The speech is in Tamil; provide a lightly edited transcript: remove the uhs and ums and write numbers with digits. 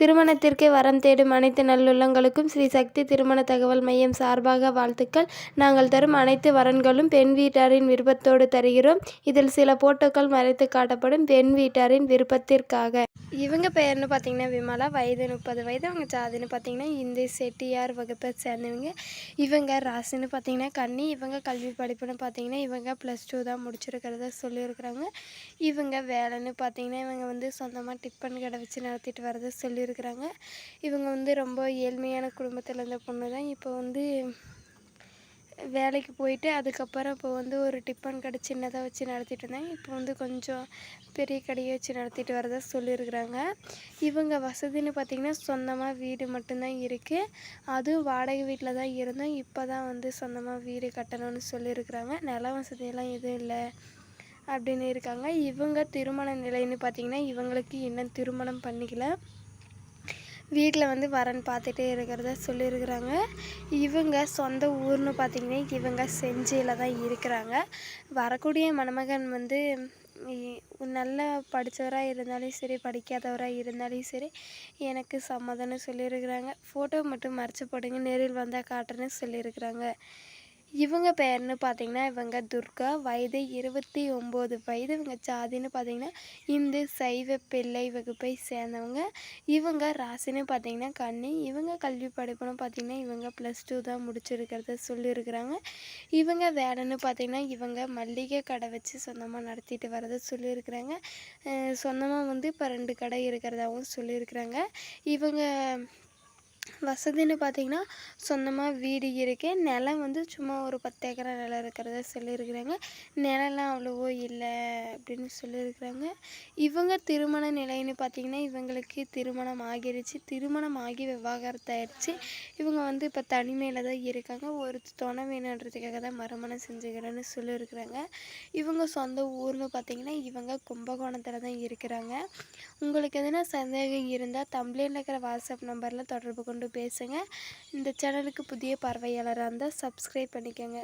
திருமணத்திற்கு வரம் தேடும் அனைத்து நல்லுள்ளங்களுக்கும் ஸ்ரீ சக்தி திருமண தகவல் மையம் சார்பாக வாழ்த்துக்கள். நாங்கள் தரும் அனைத்து வரன்களும் பெண் வீட்டாரின் விருப்பத்தோடு தருகிறோம். இதில் சில போட்டோக்கள் மறைத்து காட்டப்படும் பெண் வீட்டாரின் விருப்பத்திற்காக. இவங்க பெயர்னு பார்த்தீங்கன்னா விமலா, வயது 30 வயது. அவங்க ஜாதின்னு பார்த்தீங்கன்னா இந்து செட்டியார் வகுப்பை சேர்ந்தவங்க. இவங்க ராசின்னு பார்த்தீங்கன்னா கன்னி. இவங்க கல்வி படிப்புன்னு பார்த்தீங்கன்னா இவங்க +2 தான் முடிச்சிருக்கிறத சொல்லியிருக்கிறாங்க. இவங்க வேலைன்னு பார்த்தீங்கன்னா இவங்க வந்து சொந்தமாக டிஃபன் கடை வச்சு நடத்திட்டு வரதை சொல்லியிருக்கிறாங்க. இவங்க வந்து ரொம்ப ஏழ்மையான குடும்பத்தில் இருந்த பொண்ணு தான். இப்போ வந்து வேலைக்கு போயிட்டு அதுக்கப்புறம் இப்போ வந்து ஒரு டிஃபன் கடை சின்னதாக வச்சு நடத்திட்டு இருந்தாங்க. இப்போ வந்து கொஞ்சம் பெரிய கடையை வச்சு நடத்திட்டு வரதா சொல்லியிருக்கிறாங்க. இவங்க வசதின்னு பார்த்திங்கன்னா சொந்தமாக வீடு மட்டும்தான் இருக்குது. அதுவும் வாடகை வீட்டில் தான் இருந்தோம். இப்போ தான் வந்து சொந்தமாக வீடு கட்டணும்னு சொல்லியிருக்கிறாங்க. நில வசதியெல்லாம் எதுவும் இல்லை அப்படின்னு இருக்காங்க. இவங்க திருமண நிலைன்னு பார்த்திங்கன்னா இவங்களுக்கு இன்னும் திருமணம் பண்ணிக்கல. வீட்டில் வந்து வரன் பார்த்துட்டே இருக்கிறத சொல்லியிருக்கிறாங்க. இவங்க சொந்த ஊர்னு பார்த்திங்கன்னா இவங்க செஞ்சியில் தான் இருக்கிறாங்க. வரக்கூடிய மணமகன் வந்து நல்லா படித்தவராக இருந்தாலும் சரி, படிக்காதவராக இருந்தாலும் சரி, எனக்கு சம்மதம்னு சொல்லியிருக்கிறாங்க. ஃபோட்டோ மட்டும் மறைச்சி போடுங்க, நேரில் வந்தால் காட்டுறேன்னு சொல்லியிருக்கிறாங்க. இவங்க பேர்னு பார்த்திங்கன்னா இவங்க துர்கா, வயது 29 வயது. இவங்க ஜாதின்னு பார்த்திங்கன்னா இந்து சைவ பிள்ளை வகுப்பை சேர்ந்தவங்க. இவங்க ராசின்னு பார்த்திங்கன்னா கன்னி. இவங்க கல்வி படிப்புன்னு பார்த்திங்கன்னா இவங்க +2 தான் முடிச்சிருக்கிறத சொல்லியிருக்கிறாங்க. இவங்க வேலைன்னு பார்த்திங்கன்னா இவங்க மல்லிகை கடை வச்சு சொந்தமாக நடத்திட்டு வரதை சொல்லியிருக்கிறாங்க. சொந்தமாக வந்து இப்போ 2 கடை இருக்கிறதாகவும் சொல்லியிருக்கிறாங்க. இவங்க வசதின்னு பார்த்திங்கன்னா சொந்தமாக வீடு இருக்குது. நிலம் வந்து சும்மா ஒரு 10 ஏக்கரா நிலம் இருக்கிறத சொல்லியிருக்கிறாங்க. நிலம்லாம் அவ்வளவோ இல்லை அப்படின்னு சொல்லியிருக்கிறாங்க. இவங்க திருமண நிலைன்னு பார்த்திங்கன்னா இவங்களுக்கு திருமணம் ஆகிருச்சு. திருமணம் ஆகி விவாகரத்து ஆயிடுச்சு. இவங்க வந்து இப்போ தனிமையில் தான் இருக்காங்க. ஒரு துணை வேணுன்றதுக்காக தான் மறுமணம் செஞ்சுக்கிறேன்னு சொல்லியிருக்கிறாங்க. இவங்க சொந்த ஊர்னு பார்த்திங்கன்னா இவங்க கும்பகோணத்தில் தான் இருக்கிறாங்க. உங்களுக்கு எதுனா சந்தேகம் இருந்தால் தம்ப்லைனில் இருக்கிற வாட்ஸ்அப் நம்பரில் தொடர்பு கொண்டு பேசுங்க. இந்த சேனலுக்கு புதிய பார்வையாளராக இருந்தால் சப்ஸ்கிரைப் பண்ணிக்கோங்க.